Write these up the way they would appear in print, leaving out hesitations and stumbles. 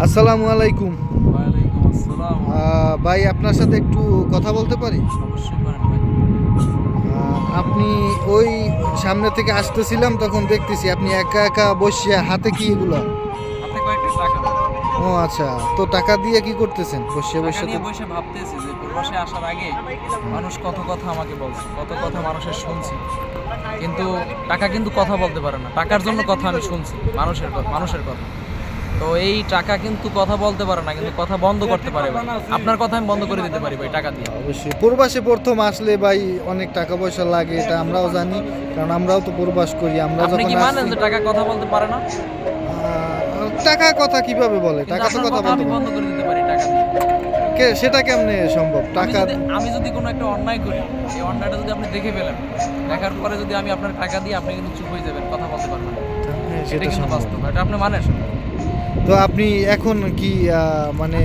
আসসালামু আলাইকুম। ওয়ালাইকুম আসসালাম। ভাই আপনার সাথে একটু কথা বলতে পারি? অবশ্যই পারেন ভাই। আপনি ওই সামনে থেকে আসতেছিলাম তখন দেখতেছি আপনি একা একা বসিয়া হাতে কি এগুলো? হাতে কয়েকটা টাকা ভাই। ও আচ্ছা, তো টাকা দিয়ে কি করতেছেন বসে টাকা বসে? নিয়ে বসে ভাবতেছি যে প্রবাসে আসার আগে মানুষ কত কথা আমাকে বলছে, কত কথা মানুষের শুনছি, কিন্তু টাকা কিন্তু কথা বলতে পারে না। টাকার জন্য কথা আমি শুনছি, মানুষের কথা। তো এই টাকা কিন্তু কথা বলতে পারে না, কিন্তু কথা বন্ধ করতে পারে ভাই। আপনার কথা আমি বন্ধ করে দিতে পারি ভাই টাকা দিয়ে। অবশ্যই প্রবাসে প্রথম আসলে ভাই অনেক টাকা পয়সা লাগে, এটা আমরাও জানি, কারণ আমরাও তো প্রবাস করি। আমরা আপনি যখন কি মানেন আসছি যে টাকা কথা বলতে পারে না? টাকা কথা কিভাবে বলে? কিন্তু টাকা তো আপনার কথা কথা বলতে আমি পারে। বন্ধ করে দিতে পারি টাকা দিয়ে। সেটা কেমনে সম্ভব? টাকা আমি যদি কোনো একটা অন্যায় করি, এই অন্যায়টা যদি আপনি দেখে ফেলেন, দেখার পরে যদি আমি আপনার টাকা দিই, আপনি কিন্তু চুপ হয়ে যাবেন, কথা বলতে পারবেন না। হ্যাঁ, এটা সেটা কিন্তু সম্ভব। বাস্তব, এটা আপনি মানেন। তো আপনি এখন কি মানে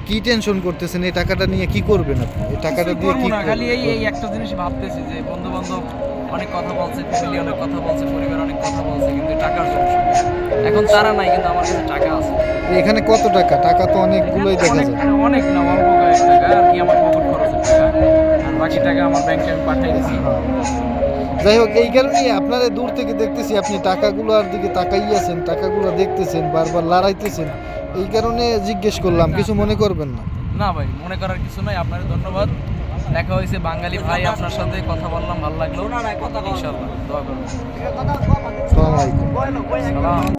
কি টেনশন করতেছেন? এই টাকাটা নিয়ে কি করবেন আপনি? এই টাকাটা কিছুই দিয়ে করবো কি না, খালি এই করবেন? এই একটা জিনিস ভাবতেছি যে বন্ধু বান্ধব অনেক কথা বলছে, ফ্যামিলি অনেক কথা বলছে, পরিবার অনেক কথা বলছে, কিন্তু টাকার সমস্যা। এখন তারা নাই, কিন্তু আমার কাছে টাকা আছে। এখানে কত টাকা? টাকা তো অনেকগুলোই দেখা অনেক যায়। অনেক না, অল্প কয়েক টাকা আর কি, আমার পকেট খরচের টাকা। আর বাকি টাকা আমার ব্যাংকে আমি পাঠিয়ে দিছি। হ্যাঁ। যাই হোক, এই কারণেই আপনারা দূর থেকে দেখতেছি আপনি টাকাগুলোর দিকে তাকাইয়াছেন, টাকাগুলো দেখতেছেন, বারবার লড়াইতেছেন। এই কারণে জিজ্ঞেস করলাম, কিছু মনে করবেন না। না ভাই, মনে করার কিছু নাই। আপনার ধন্যবাদ। দেখা হয়েছে বাঙালি ভাই, আপনার সাথে কথা বললাম, ভালো লাগলো। ইনশাআল্লাহ দোয়া করবেন। আসসালামু আলাইকুম। সালাম।